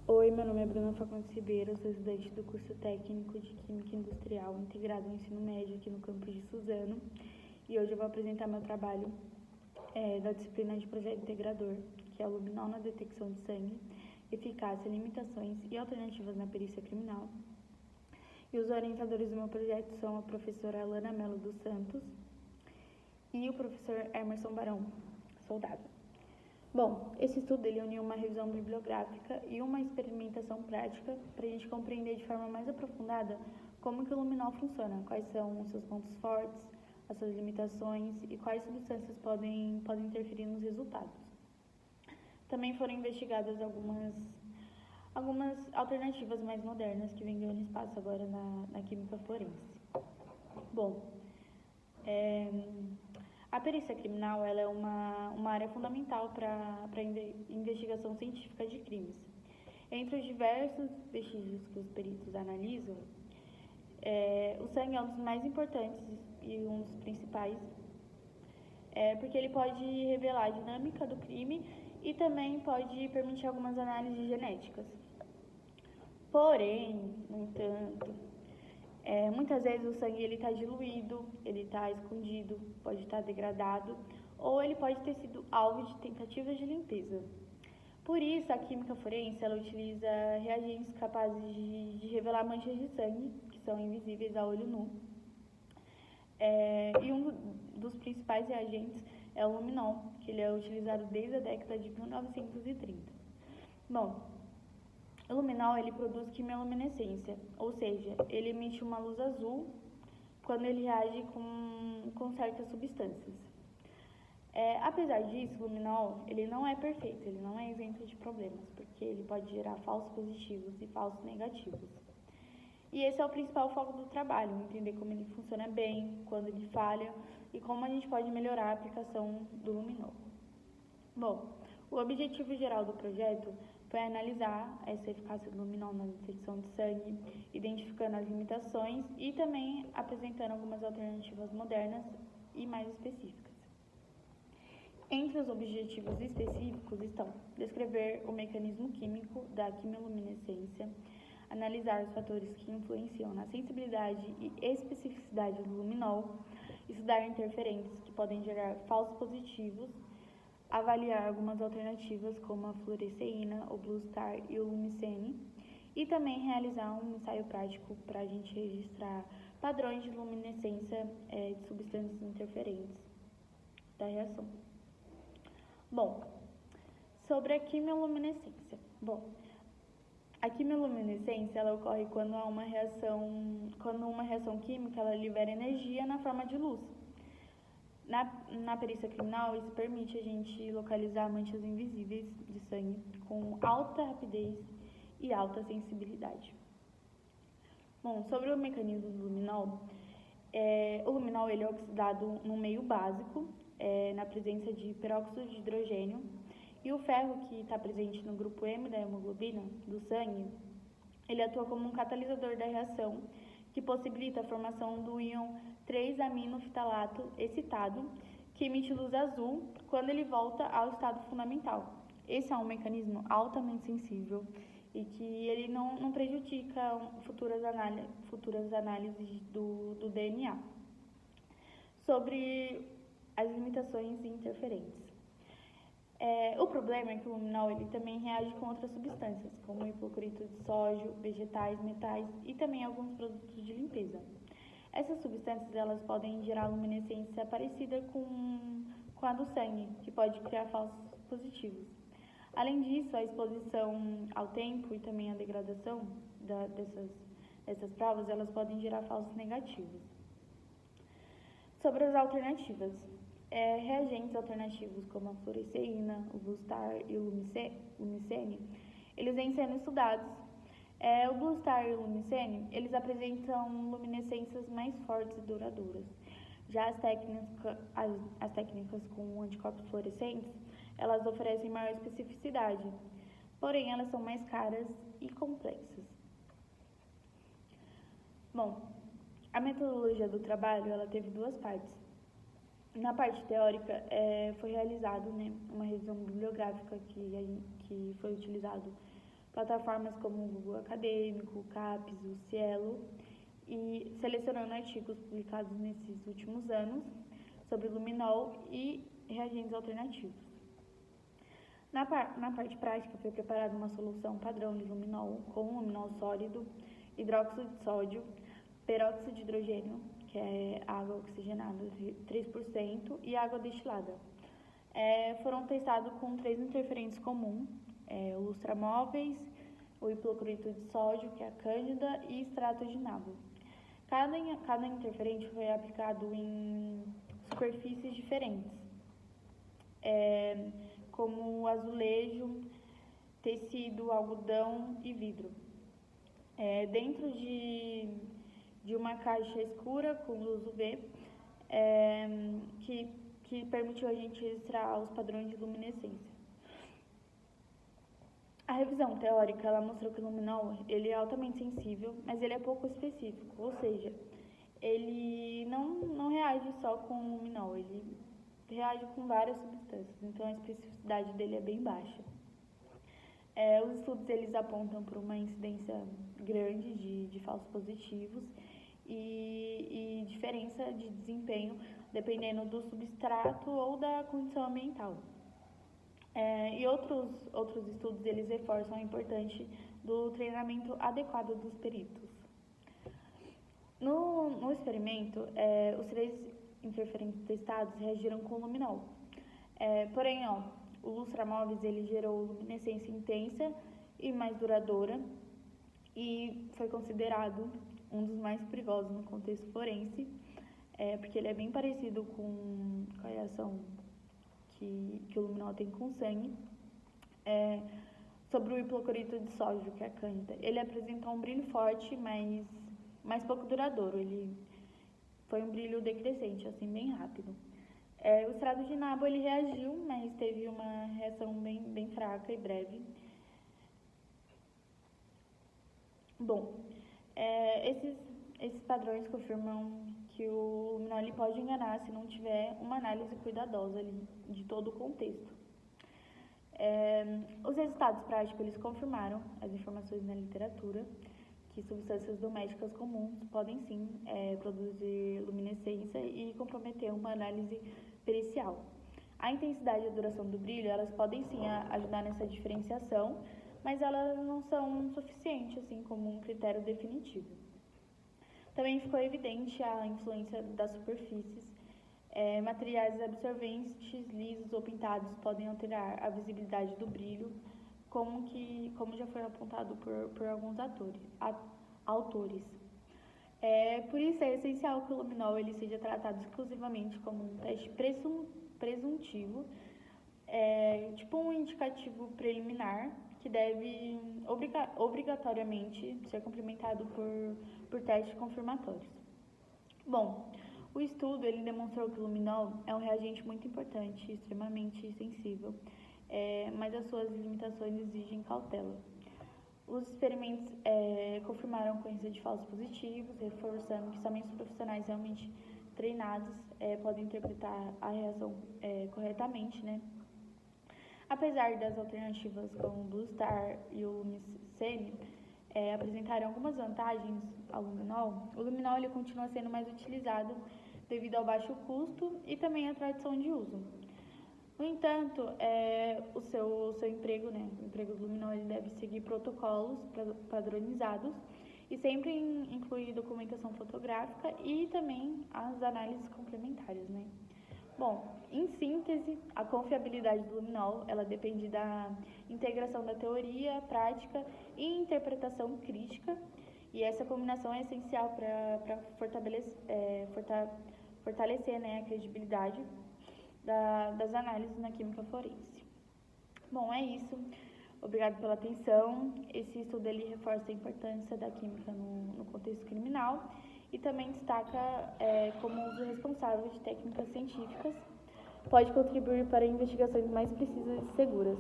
Oi, meu nome é Bruna Fagundes Ribeiro, sou estudante do curso técnico de Química Industrial integrado ao ensino médio aqui no campus de Suzano, e hoje eu vou apresentar meu trabalho da disciplina de projeto integrador, que é o luminol na detecção de sangue, eficácia, limitações e alternativas na perícia criminal. E os orientadores do meu projeto são a professora Alana Melo dos Santos e o professor Emerson Barão Soldado. Bom, esse estudo ele uniu uma revisão bibliográfica e uma experimentação prática para a gente compreender de forma mais aprofundada como que o luminol funciona, quais são os seus pontos fortes, as suas limitações e quais substâncias podem interferir nos resultados. Também foram investigadas algumas alternativas mais modernas que vêm ganhando espaço agora na química forense. Bom, a perícia criminal ela é uma área fundamental para a investigação científica de crimes. Entre os diversos vestígios que os peritos analisam, o sangue é um dos mais importantes e um dos principais, porque ele pode revelar a dinâmica do crime e também pode permitir algumas análises genéticas. Porém, no entanto, muitas vezes o sangue está diluído, ele está escondido, pode estar degradado, ou ele pode ter sido alvo de tentativas de limpeza. Por isso, a química forense ela utiliza reagentes capazes de revelar manchas de sangue, que são invisíveis a olho nu. E um dos principais reagentes é o luminol, que ele é utilizado desde a década de 1930. Bom, o luminol ele produz quimioluminescência, ou seja, ele emite uma luz azul quando ele reage com certas substâncias. Apesar disso, o luminol ele não é perfeito, ele não é isento de problemas, porque ele pode gerar falsos positivos e falsos negativos. E esse é o principal foco do trabalho, entender como ele funciona bem, quando ele falha e como a gente pode melhorar a aplicação do luminol. Bom, o objetivo geral do projeto foi analisar essa eficácia do luminol na detecção de sangue, identificando as limitações e também apresentando algumas alternativas modernas e mais específicas. Entre os objetivos específicos estão descrever o mecanismo químico da quimioluminescência, analisar os fatores que influenciam na sensibilidade e especificidade do luminol, estudar interferentes que podem gerar falsos positivos, avaliar algumas alternativas como a fluoresceína, o Blue Star e o Lumicene, e também realizar um ensaio prático para a gente registrar padrões de luminescência de substâncias interferentes da reação. Bom, sobre a quimioluminescência. A quimioluminescência ela ocorre quando uma reação química ela libera energia na forma de luz. Na perícia criminal, isso permite a gente localizar manchas invisíveis de sangue com alta rapidez e alta sensibilidade. Bom, sobre o mecanismo do luminol, o luminol ele é oxidado no meio básico, na presença de peróxido de hidrogênio, e o ferro que está presente no grupo M da hemoglobina do sangue, ele atua como um catalisador da reação, que possibilita a formação do íon 3-aminofitalato excitado, que emite luz azul quando ele volta ao estado fundamental. Esse é um mecanismo altamente sensível e que ele não prejudica futuras análises do DNA. Sobre as limitações e interferentes. O problema é que o luminol ele também reage com outras substâncias, como hipoclorito de sódio, vegetais, metais e também alguns produtos de limpeza. Essas substâncias elas podem gerar luminescência parecida com a do sangue, que pode criar falsos positivos. Além disso, a exposição ao tempo e também a degradação dessas provas, elas podem gerar falsos negativos. Sobre as alternativas, reagentes alternativos como a fluoresceína, o Blue Star e o Lumicene, eles vêm sendo estudados. O Blue Star e o Lumicene, eles apresentam luminescências mais fortes e duradouras. Já as técnicas com anticorpos fluorescentes, elas oferecem maior especificidade, porém elas são mais caras e complexas. Bom, a metodologia do trabalho ela teve duas partes. Na parte teórica, foi realizado uma revisão bibliográfica que foi utilizado plataformas como o Google Acadêmico, o CAPES, o Cielo, e selecionando artigos publicados nesses últimos anos sobre luminol e reagentes alternativos. Na parte prática, foi preparada uma solução padrão de luminol com luminol sólido, hidróxido de sódio, peróxido de hidrogênio, que é água oxigenada de 3%, e água destilada. Foram testados com 3 interferentes comuns, o lustramóveis, o hipoclorito de sódio, que é a cândida, e extrato de nabo. Cada interferente foi aplicado em superfícies diferentes, como azulejo, tecido, algodão e vidro. Dentro de uma caixa escura com luz UV, que permitiu a gente registrar os padrões de luminescência. A revisão teórica, ela mostrou que o luminol ele é altamente sensível, mas ele é pouco específico, ou seja, ele não reage só com o luminol, ele reage com várias substâncias, então a especificidade dele é bem baixa. Os estudos eles apontam para uma incidência grande de falsos positivos e diferença de desempenho dependendo do substrato ou da condição ambiental. E outros estudos eles reforçam a importância do treinamento adequado dos peritos. No experimento, os 3 interferentes testados reagiram com luminol. Porém, o lustramóveis ele gerou luminescência intensa e mais duradoura e foi considerado um dos mais perigosos no contexto forense, porque ele é bem parecido com a reação que o luminol tem com sangue. Sobre o hipoclorito de sódio, que é a cândida, ele apresentou um brilho forte, mas pouco duradouro. Ele foi um brilho decrescente, assim, bem rápido. O extrato de nabo ele reagiu, mas teve uma reação bem fraca e breve. Bom, esses padrões confirmam que o luminol ele pode enganar se não tiver uma análise cuidadosa ali de todo o contexto. Os resultados práticos eles confirmaram as informações na literatura que substâncias domésticas comuns podem sim produzir luminescência e comprometer uma análise pericial. A intensidade e a duração do brilho elas podem sim ajudar nessa diferenciação, mas elas não são suficientes assim como um critério definitivo. Também ficou evidente a influência das superfícies. Materiais absorventes, lisos ou pintados podem alterar a visibilidade do brilho, como já foi apontado por alguns autores. Por isso é essencial que o luminol ele seja tratado exclusivamente como um teste presuntivo, tipo um indicativo preliminar, que deve obrigatoriamente ser complementado por testes confirmatórios. Bom, o estudo ele demonstrou que o luminol é um reagente muito importante, extremamente sensível, mas as suas limitações exigem cautela. Os experimentos confirmaram a ocorrência de falsos positivos, reforçando que somente os profissionais realmente treinados podem interpretar a reação corretamente, né? Apesar das alternativas como o Blue Star e o Lumicene apresentarem algumas vantagens ao luminol, o luminol ele continua sendo mais utilizado devido ao baixo custo e também à tradição de uso. No entanto, o seu emprego, né, o emprego do luminol ele deve seguir protocolos padronizados e sempre incluir documentação fotográfica e também as análises complementares, né? Bom, em síntese, a confiabilidade do luminol, ela depende da integração da teoria, prática e interpretação crítica, e essa combinação é essencial para fortalecer né, a credibilidade das análises na química forense. Bom, é isso. Obrigado pela atenção. Esse estudo ele reforça a importância da química no contexto criminal e também destaca como uso responsável de técnicas científicas pode contribuir para investigações mais precisas e seguras.